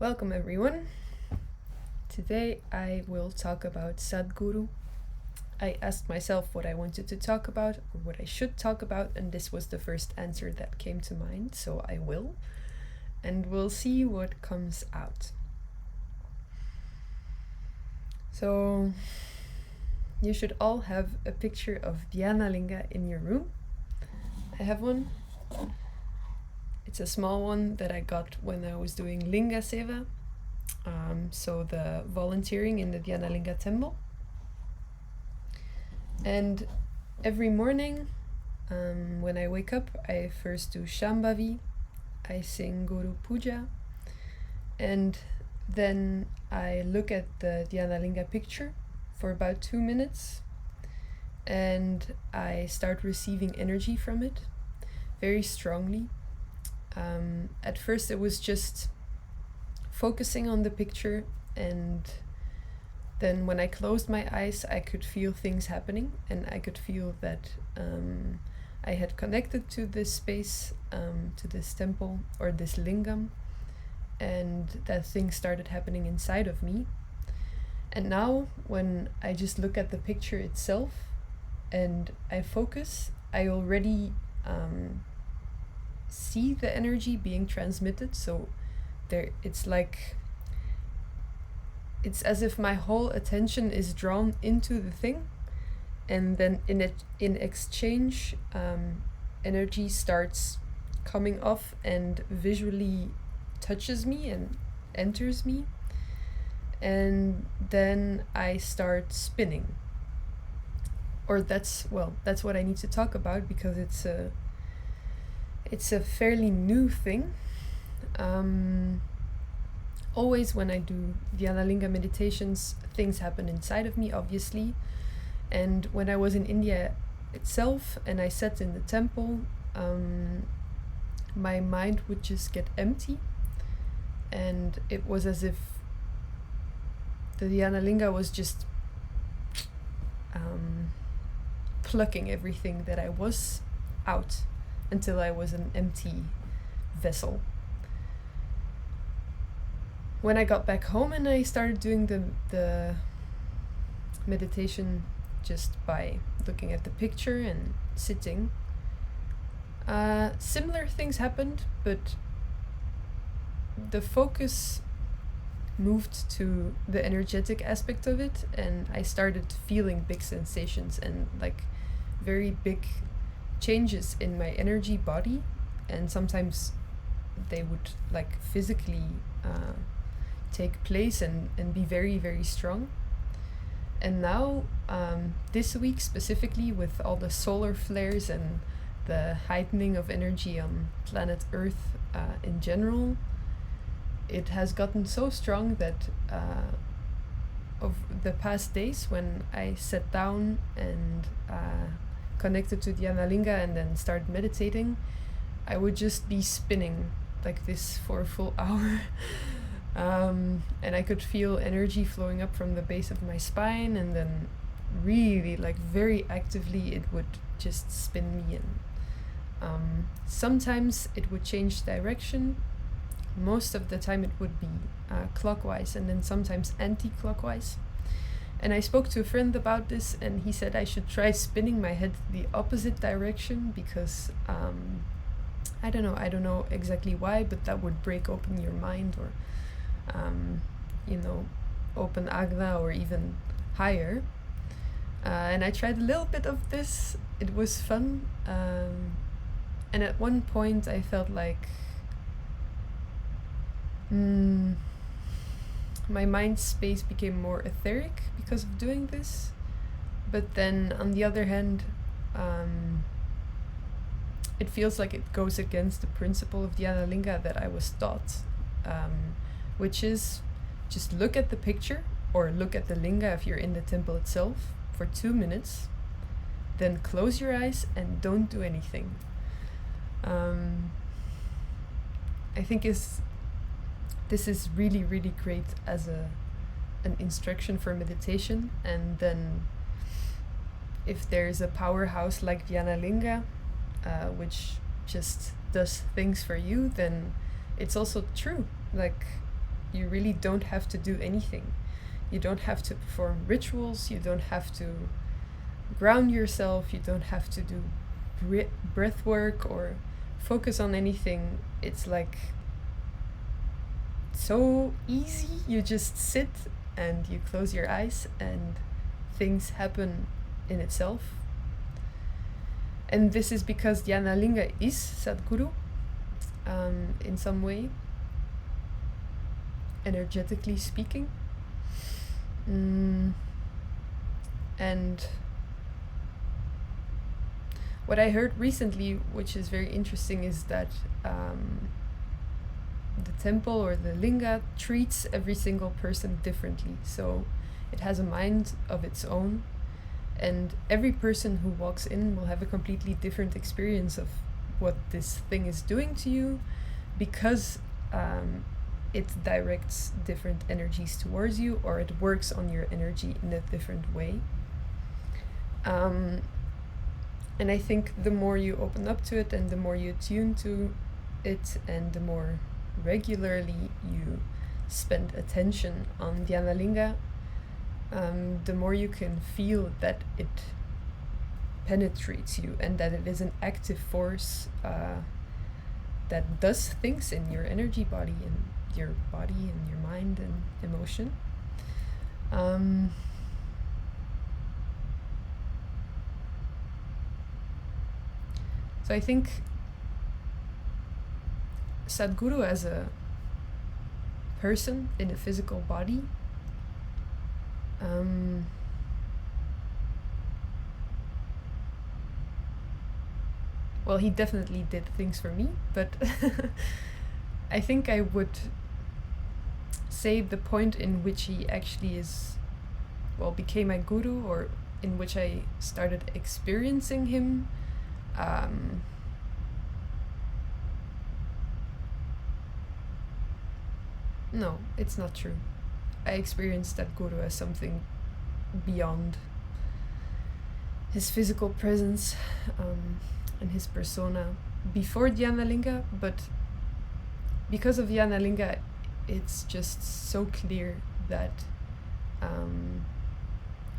Welcome everyone. Today I will talk about Sadhguru. I asked myself what I wanted to talk about or what I should talk about, and this was the first answer that came to mind, so I will. And we'll see what comes out. So, you should all have a picture of Dhyanalinga in your room. I have one. It's a small one that I got when I was doing Linga Seva, so the volunteering in the Dhyanalinga temple. And every morning, when I wake up, I first do Shambhavi, I sing Guru Puja, and then I look at the Dhyanalinga picture for about 2 minutes, and I start receiving energy from it very strongly. At first it was just focusing on the picture, and then when I closed my eyes I could feel things happening, and I could feel that I had connected to this space, to this temple or this lingam, and that things started happening inside of me. And now when I just look at the picture itself and I focus, I already see the energy being transmitted. So it's as if my whole attention is drawn into the thing, and then in exchange energy starts coming off and visually touches me and enters me, and then I start spinning. Or that's what I need to talk about, because it's a fairly new thing. Always when I do Dhyanalinga meditations, things happen inside of me, obviously. And when I was in India itself and I sat in the temple, my mind would just get empty, and it was as if the Dhyanalinga was just plucking everything that I was out until I was an empty vessel. When I got back home and I started doing the meditation just by looking at the picture and sitting, similar things happened, but the focus moved to the energetic aspect of it, and I started feeling big sensations and like very big changes in my energy body, and sometimes they would like physically take place and be very, very strong. And now this week specifically, with all the solar flares and the heightening of energy on planet Earth in general, it has gotten so strong that of the past days, when I sat down and connected to Dhyanalinga and then started meditating, I would just be spinning like this for a full hour. And I could feel energy flowing up from the base of my spine, and then really like very actively it would just spin me in. Sometimes it would change direction. Most of the time it would be clockwise, and then sometimes anti-clockwise. And I spoke to a friend about this, and he said I should try spinning my head the opposite direction, because I don't know exactly why, but that would break open your mind, or open Agna or even higher. And I tried a little bit of this. It was fun. And at one point I felt like my mind space became more etheric because of doing this. But then on the other hand, it feels like it goes against the principle of Dhyanalinga that I was taught, which is just look at the picture or look at the linga if you're in the temple itself for 2 minutes, then close your eyes and don't do anything. I think this is really, really great as an instruction for meditation. And then if there's a powerhouse like Dhyanalinga, which just does things for you, then it's also true. Like you really don't have to do anything. You don't have to perform rituals, you don't have to ground yourself, you don't have to do breath work or focus on anything. It's like so easy. You just sit and you close your eyes and things happen in itself. And this is because Dhyanalinga is Sadhguru in some way, energetically speaking. And what I heard recently, which is very interesting, is that the temple or the linga treats every single person differently. So it has a mind of its own, and every person who walks in will have a completely different experience of what this thing is doing to you, because it directs different energies towards you, or it works on your energy in a different way. And I think the more you open up to it and the more you tune to it and the more regularly you spend attention on Dhyanalinga, the more you can feel that it penetrates you and that it is an active force that does things in your energy body and your mind and emotion. So I think Sadhguru as a person in a physical body, well, he definitely did things for me, but I think I would say the point in which he actually became my guru, or in which I started experiencing him, no, it's not true. I experienced that guru as something beyond his physical presence and his persona before Dhyanalinga, but because of Dhyanalinga, it's just so clear that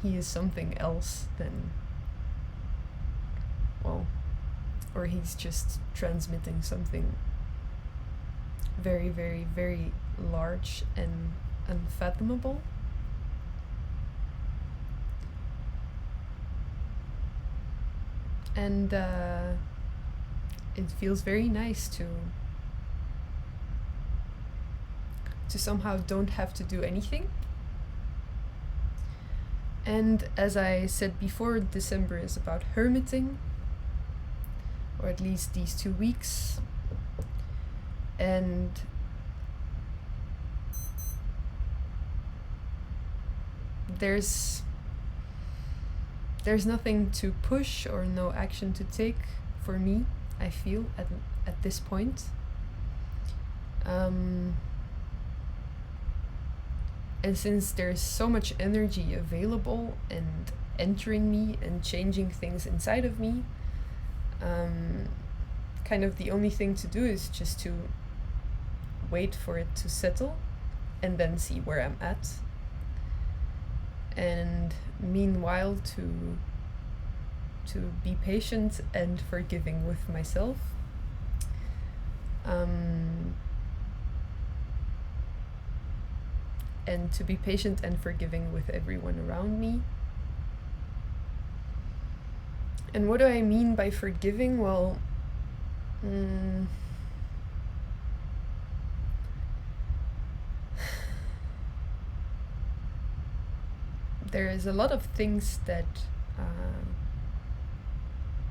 he is something else than, or he's just transmitting something very, very, very large and unfathomable. And it feels very nice to somehow don't have to do anything. And as I said before, December is about hermiting, or at least these 2 weeks. And there's nothing to push or no action to take for me, I feel, at this point. And since there's so much energy available and entering me and changing things inside of me, kind of the only thing to do is just to wait for it to settle and then see where I'm at. And meanwhile to be patient and forgiving with myself. And to be patient and forgiving with everyone around me. And what do I mean by forgiving? Well, there is a lot of things that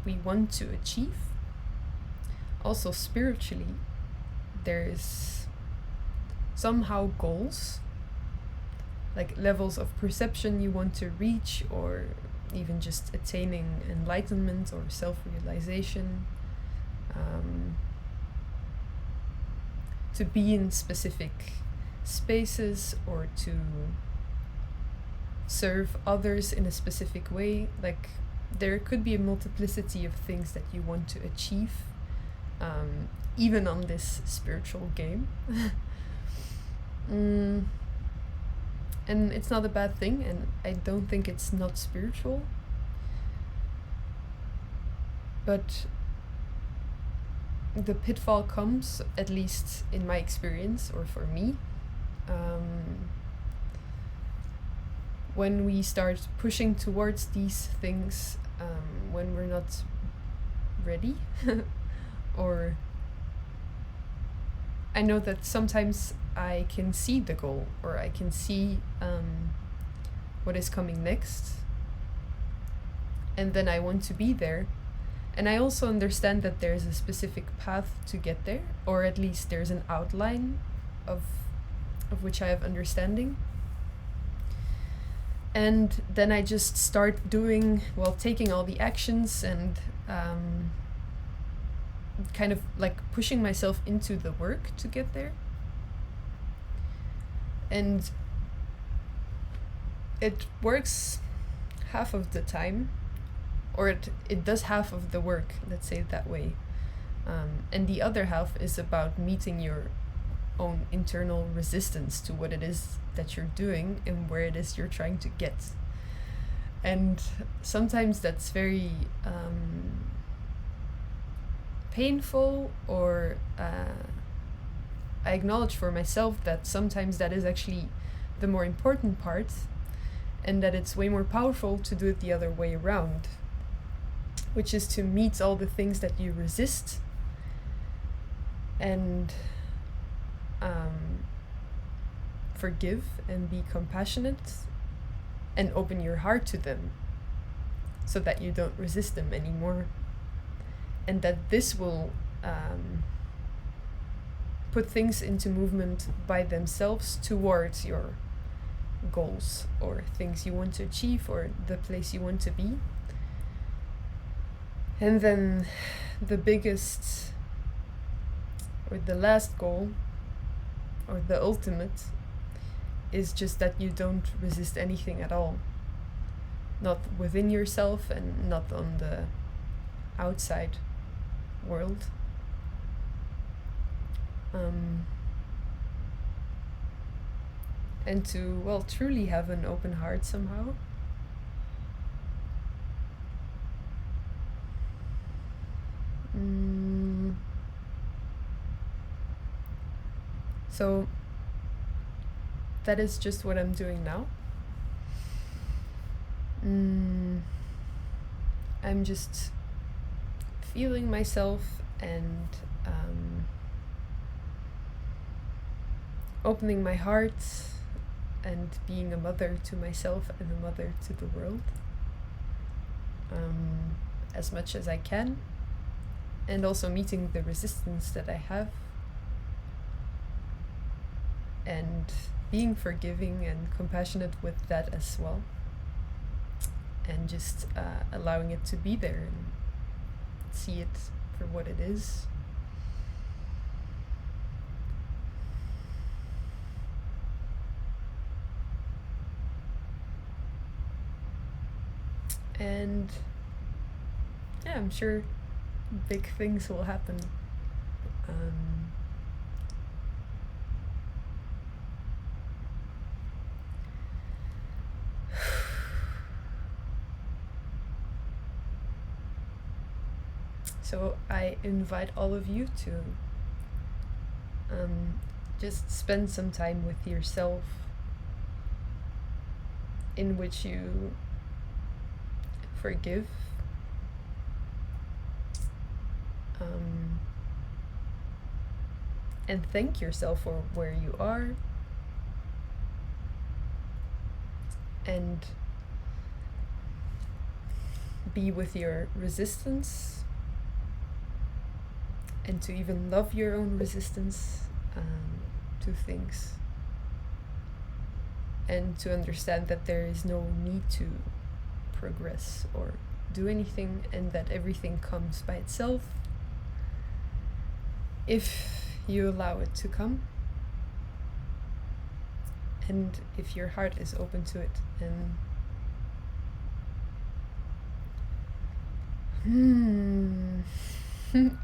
we want to achieve. Also spiritually, there's somehow goals, like levels of perception you want to reach, or even just attaining enlightenment or self-realization, to be in specific spaces or to serve others in a specific way. Like, there could be a multiplicity of things that you want to achieve, even on this spiritual game. Mm, and it's not a bad thing, and I don't think it's not spiritual. But the pitfall comes, at least in my experience, or for me, when we start pushing towards these things, when we're not ready. Or I know that sometimes I can see the goal, or I can see what is coming next, and then I want to be there. And I also understand that there's a specific path to get there, or at least there's an outline of which I have understanding. And then I just start taking all the actions and kind of like pushing myself into the work to get there. And it works half of the time, or it does half of the work, let's say it that way. And the other half is about meeting your own internal resistance to what it is that you're doing and where it is you're trying to get. And sometimes that's very painful, or I acknowledge for myself that sometimes that is actually the more important part, and that it's way more powerful to do it the other way around, which is to meet all the things that you resist and forgive and be compassionate and open your heart to them, so that you don't resist them anymore, and that this will put things into movement by themselves towards your goals, or things you want to achieve, or the place you want to be. And then the biggest, or the last goal, or the ultimate, is just that you don't resist anything at all. Not within yourself, and not on the outside world. And to, truly have an open heart somehow. So that is just what I'm doing now. I'm just feeling myself and opening my heart and being a mother to myself and a mother to the world, as much as I can, and also meeting the resistance that I have, and being forgiving and compassionate with that as well, and just allowing it to be there and see it for what it is. And yeah, I'm sure big things will happen. So I invite all of you to just spend some time with yourself, in which you forgive, and thank yourself for where you are, and be with your resistance, and to even love your own resistance to things, and to understand that there is no need to progress or do anything, and that everything comes by itself if you allow it to come, and if your heart is open to it. And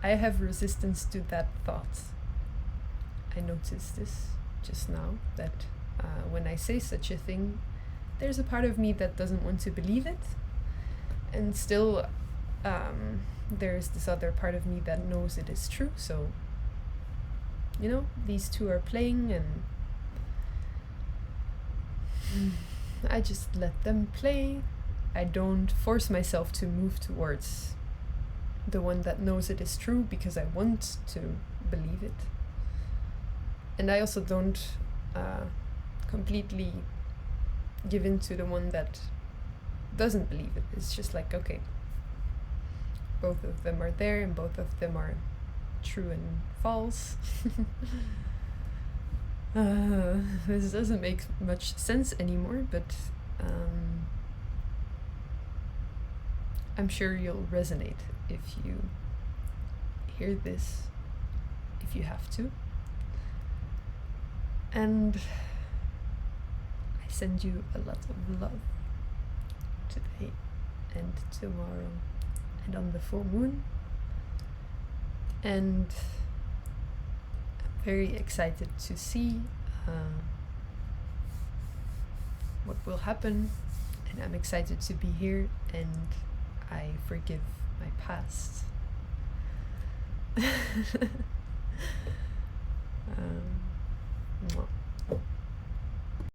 I have resistance to that thought. I noticed this. just now that when I say such a thing, there's a part of me that doesn't want to believe it, and still there's this other part of me that knows it is true. So, you know, these two are playing, and I just let them play. I don't force myself to move towards the one that knows it is true because I want to believe it. And I also don't completely give in to the one that doesn't believe it. It's just like, okay, both of them are there and both of them are true and false. This doesn't make much sense anymore, but I'm sure you'll resonate if you hear this, if you have to. And I send you a lot of love today and tomorrow and on the full moon. And I'm very excited to see what will happen. And I'm excited to be here, and I forgive my past. Mwah.